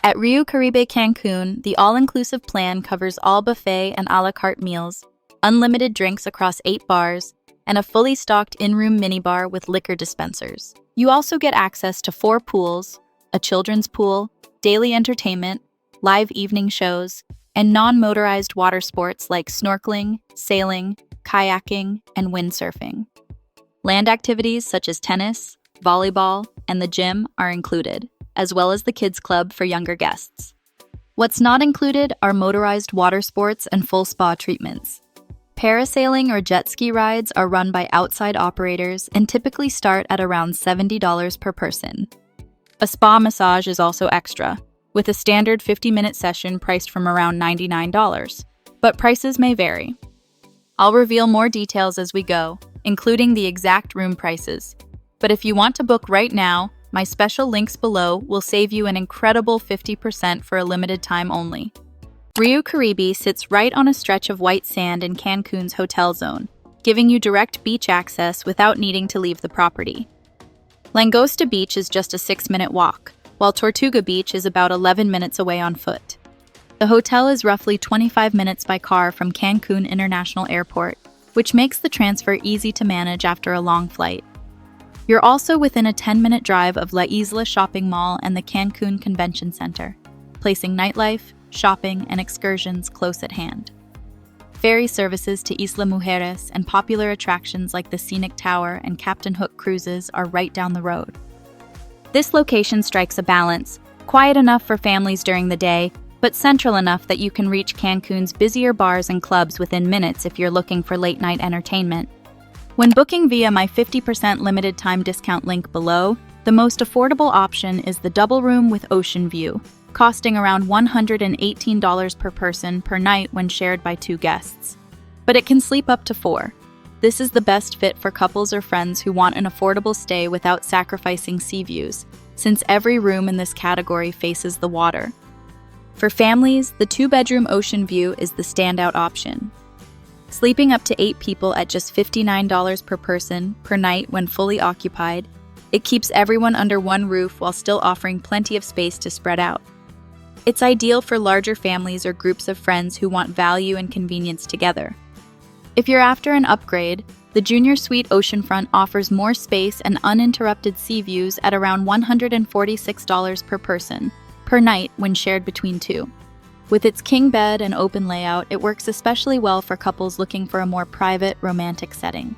At Riu Caribe Cancun, the all-inclusive plan covers all buffet and a la carte meals, unlimited drinks across 8 bars, and a fully stocked in-room minibar with liquor dispensers. You also get access to 4 pools, a children's pool, daily entertainment, live evening shows, and non-motorized water sports like snorkeling, sailing, kayaking, and windsurfing. Land activities such as tennis, volleyball, and the gym are included, as well as the kids club for younger guests. What's not included are motorized water sports and full spa treatments. Parasailing or jet ski rides are run by outside operators and typically start at around $70 per person. A spa massage is also extra, with a standard 50-minute session priced from around $99, but prices may vary. I'll reveal more details as we go, including the exact room prices. But if you want to book right now, my special links below will save you an incredible 50% for a limited time only. Riu Caribe sits right on a stretch of white sand in Cancun's hotel zone, giving you direct beach access without needing to leave the property. Langosta Beach is just a 6-minute walk, while Tortuga Beach is about 11 minutes away on foot. The hotel is roughly 25 minutes by car from Cancun International Airport, which makes the transfer easy to manage after a long flight. You're also within a 10-minute drive of La Isla Shopping Mall and the Cancun Convention Center, placing nightlife, shopping, and excursions close at hand. Ferry services to Isla Mujeres and popular attractions like the Scenic Tower and Captain Hook cruises are right down the road. This location strikes a balance, quiet enough for families during the day, but central enough that you can reach Cancun's busier bars and clubs within minutes if you're looking for late-night entertainment. When booking via my 50% limited time discount link below, the most affordable option is the double room with ocean view, costing around $118 per person per night when shared by 2 guests. But it can sleep up to 4. This is the best fit for couples or friends who want an affordable stay without sacrificing sea views, since every room in this category faces the water. For families, the 2-bedroom ocean view is the standout option. Sleeping up to 8 people at just $59 per person per night when fully occupied, it keeps everyone under one roof while still offering plenty of space to spread out. It's ideal for larger families or groups of friends who want value and convenience together. If you're after an upgrade, the Junior Suite Oceanfront offers more space and uninterrupted sea views at around $146 per person per night when shared between 2. With its king bed and open layout, it works especially well for couples looking for a more private, romantic setting.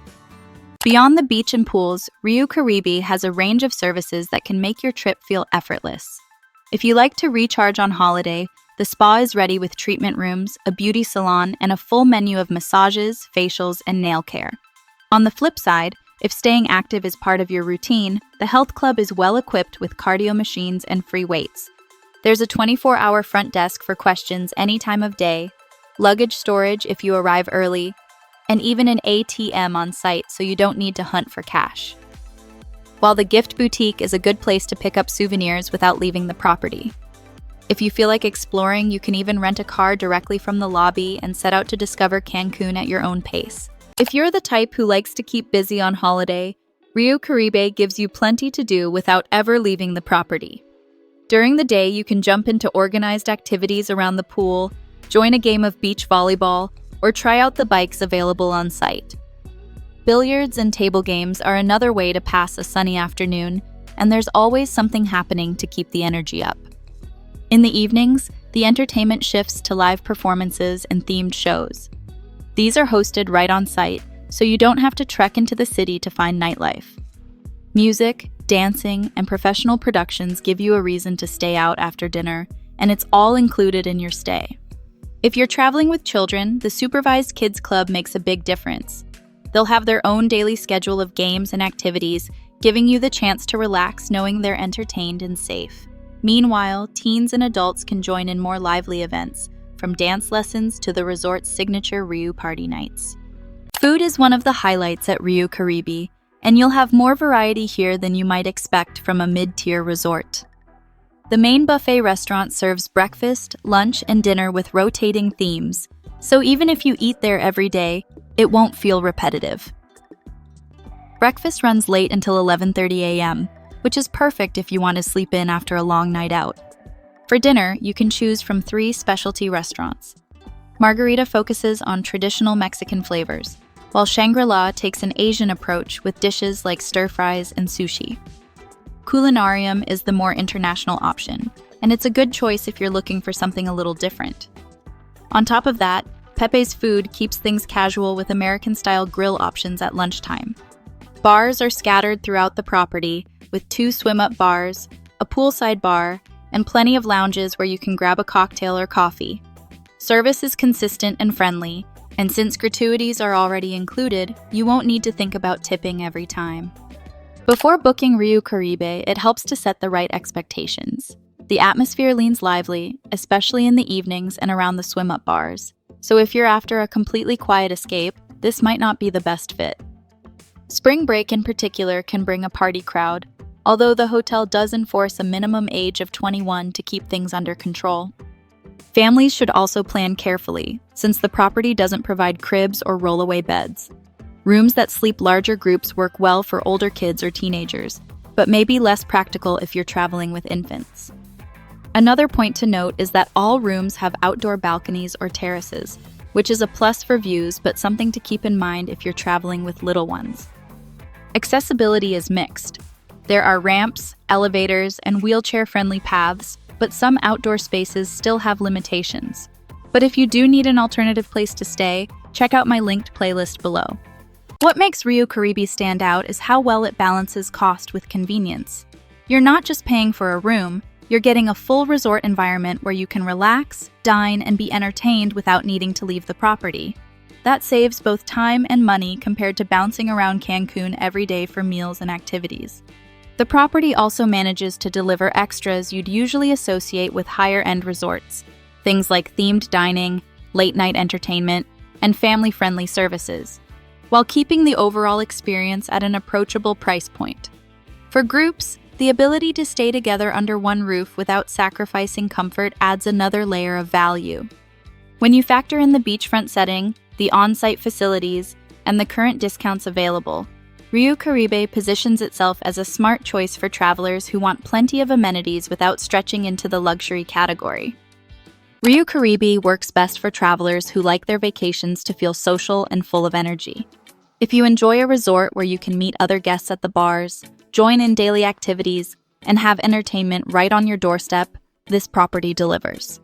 Beyond the beach and pools, Riu Caribe has a range of services that can make your trip feel effortless. If you like to recharge on holiday, the spa is ready with treatment rooms, a beauty salon, and a full menu of massages, facials, and nail care. On the flip side, if staying active is part of your routine, the health club is well equipped with cardio machines and free weights. There's a 24-hour front desk for questions any time of day, luggage storage if you arrive early, and even an ATM on site so you don't need to hunt for cash. While the gift boutique is a good place to pick up souvenirs without leaving the property. If you feel like exploring, you can even rent a car directly from the lobby and set out to discover Cancun at your own pace. If you're the type who likes to keep busy on holiday, Riu Caribe gives you plenty to do without ever leaving the property. During the day, you can jump into organized activities around the pool, join a game of beach volleyball, or try out the bikes available on site. Billiards and table games are another way to pass a sunny afternoon, and there's always something happening to keep the energy up. In the evenings, the entertainment shifts to live performances and themed shows. These are hosted right on site, so you don't have to trek into the city to find nightlife. Music, dancing, and professional productions give you a reason to stay out after dinner, and it's all included in your stay. If you're traveling with children, the supervised kids club makes a big difference. They'll have their own daily schedule of games and activities, giving you the chance to relax knowing they're entertained and safe. Meanwhile, teens and adults can join in more lively events, from dance lessons to the resort's signature Riu party nights. Food is one of the highlights at Riu Caribe, and you'll have more variety here than you might expect from a mid-tier resort. The main buffet restaurant serves breakfast, lunch, and dinner with rotating themes, so even if you eat there every day, it won't feel repetitive. Breakfast runs late until 11:30 a.m., which is perfect if you want to sleep in after a long night out. For dinner, you can choose from 3 specialty restaurants. Margarita focuses on traditional Mexican flavors, while Shangri-La takes an Asian approach with dishes like stir-fries and sushi. Culinarium is the more international option, and it's a good choice if you're looking for something a little different. On top of that, Pepe's Food keeps things casual with American-style grill options at lunchtime. Bars are scattered throughout the property, with 2 swim-up bars, a poolside bar, and plenty of lounges where you can grab a cocktail or coffee. Service is consistent and friendly, and since gratuities are already included, you won't need to think about tipping every time. Before booking Riu Caribe, it helps to set the right expectations. The atmosphere leans lively, especially in the evenings and around the swim-up bars. So if you're after a completely quiet escape, this might not be the best fit. Spring break in particular can bring a party crowd, although the hotel does enforce a minimum age of 21 to keep things under control. Families should also plan carefully, since the property doesn't provide cribs or rollaway beds. Rooms that sleep larger groups work well for older kids or teenagers, but may be less practical if you're traveling with infants. Another point to note is that all rooms have outdoor balconies or terraces, which is a plus for views but something to keep in mind if you're traveling with little ones. Accessibility is mixed. There are ramps, elevators, and wheelchair-friendly paths, but some outdoor spaces still have limitations. But if you do need an alternative place to stay, check out my linked playlist below. What makes Riu Caribe stand out is how well it balances cost with convenience. You're not just paying for a room, you're getting a full resort environment where you can relax, dine, and be entertained without needing to leave the property. That saves both time and money compared to bouncing around Cancun every day for meals and activities. The property also manages to deliver extras you'd usually associate with higher-end resorts, things like themed dining, late-night entertainment, and family-friendly services, while keeping the overall experience at an approachable price point. For groups, the ability to stay together under one roof without sacrificing comfort adds another layer of value. When you factor in the beachfront setting, the on-site facilities, and the current discounts available, Riu Caribe positions itself as a smart choice for travelers who want plenty of amenities without stretching into the luxury category. Riu Caribe works best for travelers who like their vacations to feel social and full of energy. If you enjoy a resort where you can meet other guests at the bars, join in daily activities, and have entertainment right on your doorstep, this property delivers.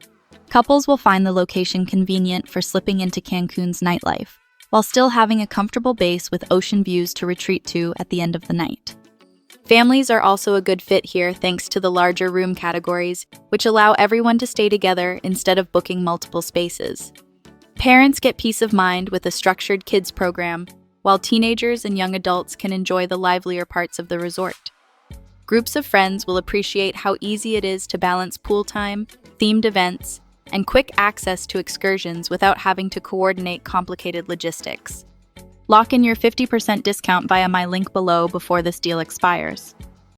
Couples will find the location convenient for slipping into Cancun's nightlife, while still having a comfortable base with ocean views to retreat to at the end of the night. Families are also a good fit here thanks to the larger room categories, which allow everyone to stay together instead of booking multiple spaces. Parents get peace of mind with a structured kids program, while teenagers and young adults can enjoy the livelier parts of the resort. Groups of friends will appreciate how easy it is to balance pool time, themed events, and quick access to excursions without having to coordinate complicated logistics. Lock in your 50% discount via my link below before this deal expires.